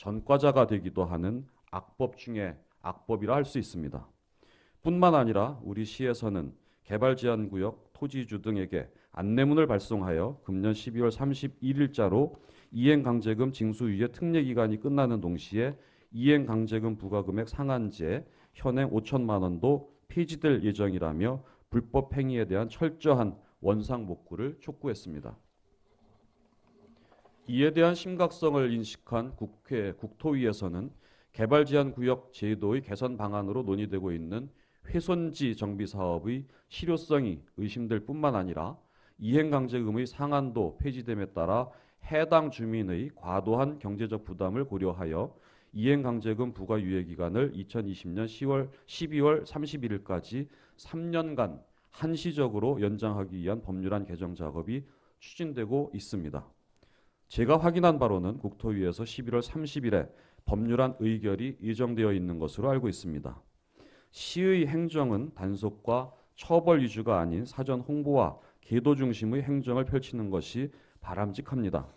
전과자가 되기도 하는 악법 중에 악법이라 할 수 있습니다. 뿐만 아니라 우리 시에서는 개발제한구역 토지주 등에게 안내문을 발송하여 금년 12월 31일자로 이행강제금 징수유예 특례기간이 끝나는 동시에 이행강제금 부과금액 상한제 현행 5천만 원도 폐지될 예정이라며 불법 행위에 대한 철저한 원상복구를 촉구했습니다. 이에 대한 심각성을 인식한 국회 국토위에서는 개발제한구역 제도의 개선 방안으로 논의되고 있는 훼손지 정비 사업의 실효성이 의심될 뿐만 아니라 이행강제금의 상한도 폐지됨에 따라 해당 주민의 과도한 경제적 부담을 고려하여 이행강제금 부과 유예기간을 2020년 12월 31일까지 3년간 한시적으로 연장하기 위한 법률안 개정 작업이 추진되고 있습니다. 제가 확인한 바로는 국토위에서 11월 30일에 법률안 의결이 예정되어 있는 것으로 알고 있습니다. 시의 행정은 단속과 처벌 위주가 아닌 사전 홍보와 계도 중심의 행정을 펼치는 것이 바람직합니다.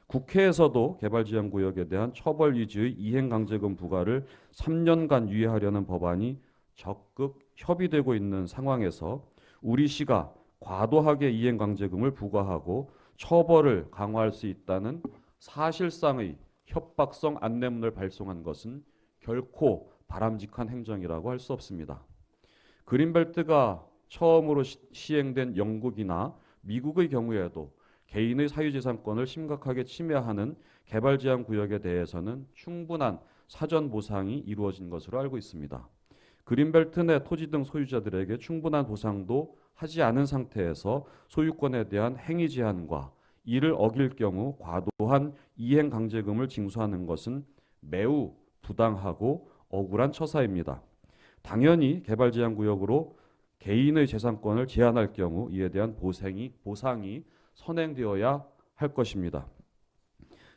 국회에서도 개발지향구역에 대한 처벌 위주의 이행강제금 부과를 3년간 유예하려는 법안이 적극 협의되고 있는 상황에서 우리 시가 과도하게 이행강제금을 부과하고 처벌을 강화할 수 있다는 사실상의 협박성 안내문을 발송한 것은 결코 바람직한 행정이라고 할 수 없습니다. 그린벨트가 처음으로 시행된 영국이나 미국의 경우에도 개인의 사유재산권을 심각하게 침해하는 개발제한구역에 대해서는 충분한 사전 보상이 이루어진 것으로 알고 있습니다. 그린벨트 내 토지 등 소유자들에게 충분한 보상도 하지 않은 상태에서 소유권에 대한 행위 제한과 이를 어길 경우 과도한 이행강제금을 징수하는 것은 매우 부당하고 억울한 처사입니다. 당연히 개발제한구역으로 개인의 재산권을 제한할 경우 이에 대한 보상이 선행되어야 할 것입니다.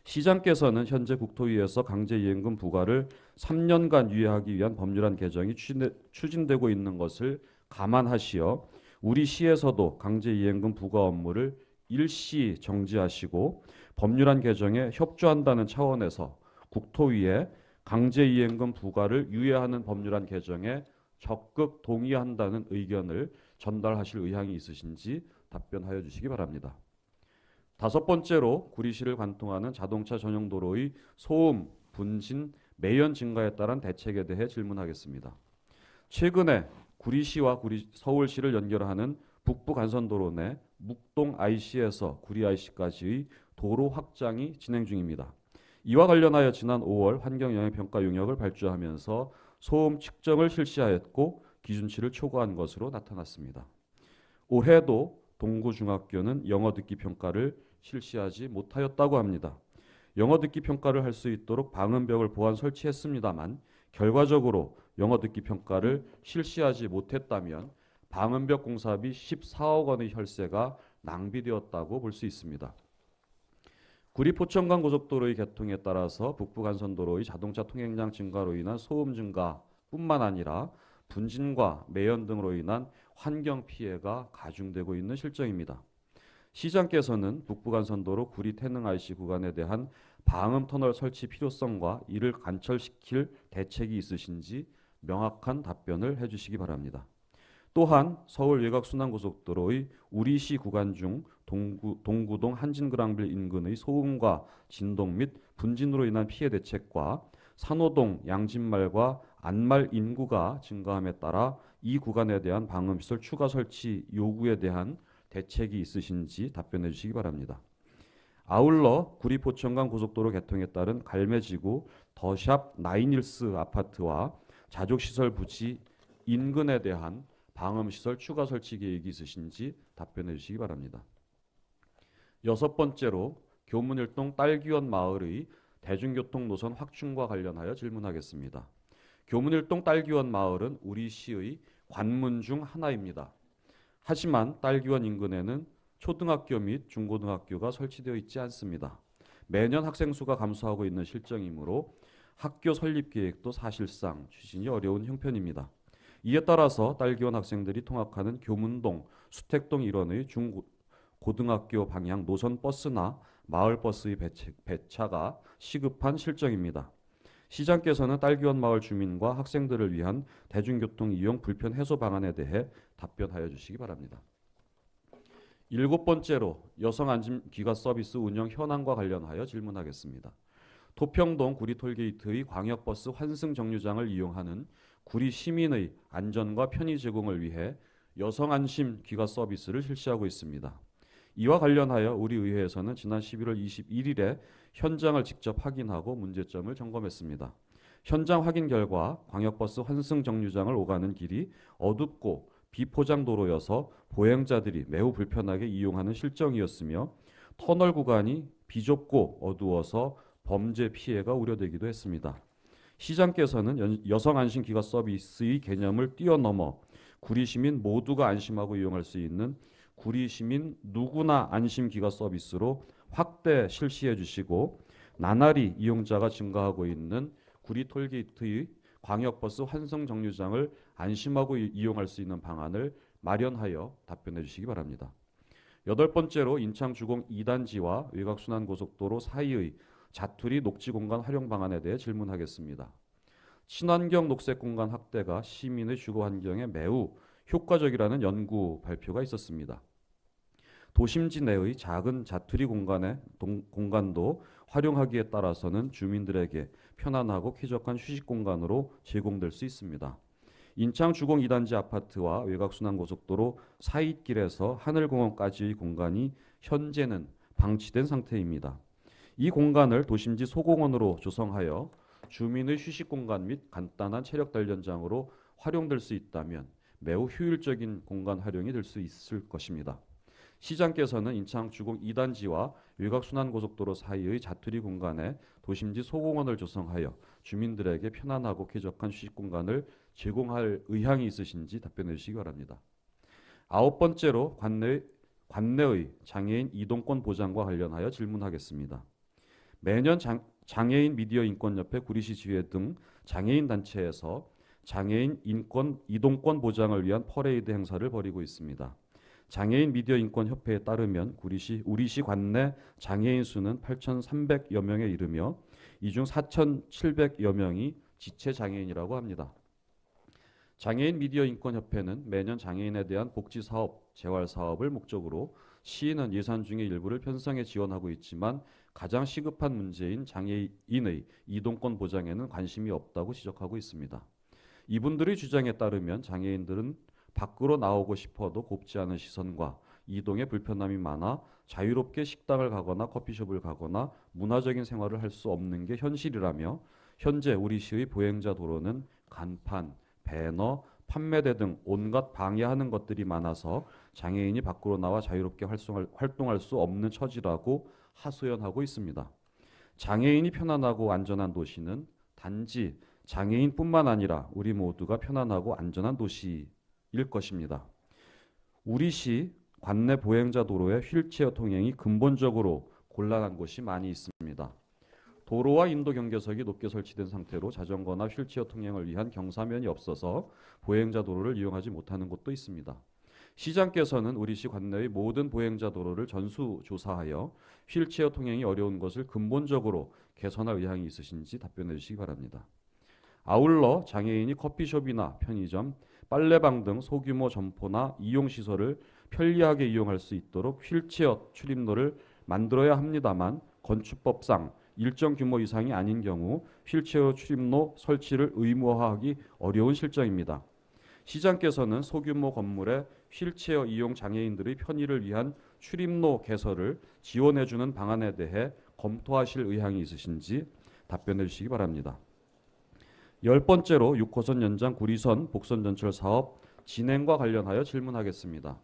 시장께서는 현재 국토위에서 강제이행금 부과를 3년간 유예하기 위한 법률안 개정이 추진되고 있는 것을 감안하시어 우리 시에서도 강제이행금 부과 업무를 일시 정지하시고 법률안 개정에 협조한다는 차원에서 국토위에 강제이행금 부과를 유예하는 법률안 개정에 적극 동의한다는 의견을 전달하실 의향이 있으신지 답변하여 주시기 바랍니다. 다섯 번째로 구리시를 관통하는 자동차 전용 도로의 소음, 분진, 매연 증가에 따른 대책에 대해 질문하겠습니다. 최근에 구리시와 서울시를 연결하는 북부간선도로 내 묵동 IC에서 구리 IC까지의 도로 확장이 진행 중입니다. 이와 관련하여 지난 5월 환경영향평가 용역을 발주하면서 소음 측정을 실시하였고 기준치를 초과한 것으로 나타났습니다. 올해도 동구중학교는 영어 듣기 평가를 실시하지 못하였다고 합니다. 영어 듣기 평가를 할 수 있도록 방음벽을 보완 설치했습니다만 결과적으로 영어 듣기 평가를 실시하지 못했다면 방음벽 공사비 14억 원의 혈세가 낭비되었다고 볼 수 있습니다. 구리 포천간 고속도로의 개통에 따라서 북부간선도로의 자동차 통행량 증가로 인한 소음 증가뿐만 아니라 분진과 매연 등으로 인한 환경 피해가 가중되고 있는 실정입니다. 시장께서는 북부간선도로 구리 태능 IC 구간에 대한 방음 터널 설치 필요성과 이를 관철시킬 대책이 있으신지 명확한 답변을 해주시기 바랍니다. 또한 서울 외곽순환고속도로의 우리시 구간 중 동구동 한진그랑빌 인근의 소음과 진동 및 분진으로 인한 피해 대책과 산호동 양진말과 안말 인구가 증가함에 따라 이 구간에 대한 방음시설 추가 설치 요구에 대한 대책이 있으신지 답변해 주시기 바랍니다. 아울러 구리 포천간 고속도로 개통에 따른 갈매지구 더샵 나인힐스 아파트와 자족시설 부지 인근에 대한 방음시설 추가 설치 계획이 있으신지 답변해 주시기 바랍니다. 여섯 번째로 교문일동 딸기원 마을의 대중교통 노선 확충과 관련하여 질문하겠습니다. 교문일동 딸기원 마을은 우리 시의 관문 중 하나입니다. 하지만 딸기원 인근에는 초등학교 및 중고등학교가 설치되어 있지 않습니다. 매년 학생 수가 감소하고 있는 실정이므로 학교 설립 계획도 사실상 추진이 어려운 형편입니다. 이에 따라서 딸기원 학생들이 통학하는 교문동, 수택동 일원의 중고등학교 방향 노선 버스나 마을버스의 배차가 시급한 실정입니다. 시장께서는 딸기원 마을 주민과 학생들을 위한 대중교통 이용 불편 해소 방안에 대해 답변하여 주시기 바랍니다. 7번째로 여성 안심 귀가 서비스 운영 현황과 관련하여 질문하겠습니다. 도평동 구리 톨게이트의 광역버스 환승 정류장을 이용하는 구리 시민의 안전과 편의 제공을 위해 여성 안심 귀가 서비스를 실시하고 있습니다. 이와 관련하여 우리 의회에서는 지난 11월 21일에 현장을 직접 확인하고 문제점을 점검했습니다. 현장 확인 결과 광역버스 환승 정류장을 오가는 길이 어둡고 비포장 도로여서 보행자들이 매우 불편하게 이용하는 실정이었으며 터널 구간이 비좁고 어두워서 범죄 피해가 우려되기도 했습니다. 시장께서는 여성 안심 귀가 서비스의 개념을 뛰어넘어 구리 시민 모두가 안심하고 이용할 수 있는 구리 시민 누구나 안심 귀가 서비스로 확대 실시해 주시고 나날이 이용자가 증가하고 있는 구리 톨게이트의 광역버스 환승 정류장을 안심하고 이용할 수 있는 방안을 마련하여 답변해 주시기 바랍니다. 8번째로 인창 주공 2단지와 외곽순환고속도로 사이의 자투리 녹지공간 활용 방안에 대해 질문하겠습니다. 친환경 녹색공간 확대가 시민의 주거환경에 매우 효과적이라는 연구 발표가 있었습니다. 도심지 내의 작은 자투리 공간도 활용하기에 따라서는 주민들에게 편안하고 쾌적한 휴식 공간으로 제공될 수 있습니다. 인창 주공 2단지 아파트와 외곽순환고속도로 사이길에서 하늘공원까지의 공간이 현재는 방치된 상태입니다. 이 공간을 도심지 소공원으로 조성하여 주민의 휴식 공간 및 간단한 체력 단련장으로 활용될 수 있다면 매우 효율적인 공간 활용이 될 수 있을 것입니다. 시장께서는 인창 주공 2단지와 외곽순환고속도로 사이의 자투리 공간에 도심지 소공원을 조성하여 주민들에게 편안하고 쾌적한 휴식 공간을 제공할 의향이 있으신지 답변해 주시기 바랍니다. 9번째로 관내의 장애인 이동권 보장과 관련하여 질문하겠습니다. 매년 장애인 미디어 인권협회 구리시 지회 등 장애인 단체에서 장애인 이동권 보장을 위한 퍼레이드 행사를 벌이고 있습니다. 장애인 미디어 인권 협회에 따르면 우리시 관내 장애인 수는 8,300여 명에 이르며 이 중 4,700여 명이 지체 장애인이라고 합니다. 장애인 미디어 인권 협회는 매년 장애인에 대한 복지 사업, 재활 사업을 목적으로 시는 예산 중의 일부를 편성해 지원하고 있지만 가장 시급한 문제인 장애인의 이동권 보장에는 관심이 없다고 지적하고 있습니다. 이분들의 주장에 따르면 장애인들은 밖으로 나오고 싶어도 곱지 않은 시선과 이동에 불편함이 많아 자유롭게 식당을 가거나 커피숍을 가거나 문화적인 생활을 할 수 없는 게 현실이라며 현재 우리 시의 보행자 도로는 간판, 배너, 판매대 등 온갖 방해하는 것들이 많아서 장애인이 밖으로 나와 자유롭게 활동할 수 없는 처지라고 하소연하고 있습니다. 장애인이 편안하고 안전한 도시는 단지 장애인뿐만 아니라 우리 모두가 편안하고 안전한 도시일 것입니다. 우리시 관내 보행자 도로의 휠체어 통행이 근본적으로 곤란한 곳이 많이 있습니다. 도로와 인도 경계석이 높게 설치된 상태로 자전거나 휠체어 통행을 위한 경사면이 없어서 보행자 도로를 이용하지 못하는 곳도 있습니다. 시장께서는 우리시 관내의 모든 보행자 도로를 전수조사하여 휠체어 통행이 어려운 것을 근본적으로 개선할 의향이 있으신지 답변해 주시기 바랍니다. 아울러 장애인이 커피숍이나 편의점, 빨래방 등 소규모 점포나 이용시설을 편리하게 이용할 수 있도록 휠체어 출입로를 만들어야 합니다만 건축법상 일정 규모 이상이 아닌 경우 휠체어 출입로 설치를 의무화하기 어려운 실정입니다. 시장께서는 소규모 건물의 휠체어 이용 장애인들의 편의를 위한 출입로 개설을 지원해주는 방안에 대해 검토하실 의향이 있으신지 답변해 주시기 바랍니다. 10번째로 6호선 연장 구리선 복선 전철 사업 진행과 관련하여 질문하겠습니다.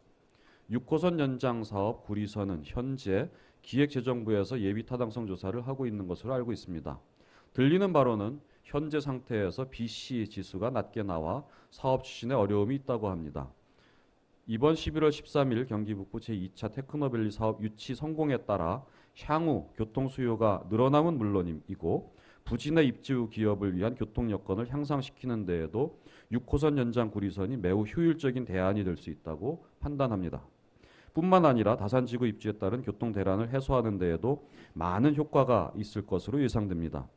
6호선 연장 사업 구리선은 현재 기획재정부에서 예비 타당성 조사를 하고 있는 것으로 알고 있습니다. 들리는 바로는 현재 상태에서 BC 지수가 낮게 나와 사업 추진에 어려움이 있다고 합니다. 이번 11월 13일 경기북부 제2차 테크노밸리 사업 유치 성공에 따라 향후 교통 수요가 늘어남은 물론이고 부진의 입지 후 기업을 위한 교통 여건을 향상시키는 데에도 6호선 연장 구리선이 매우 효율적인 대안이 될 수 있다고 판단합니다. 뿐만 아니라 다산지구 입지에 따른 교통 대란을 해소하는 데에도 많은 효과가 있을 것으로 예상됩니다.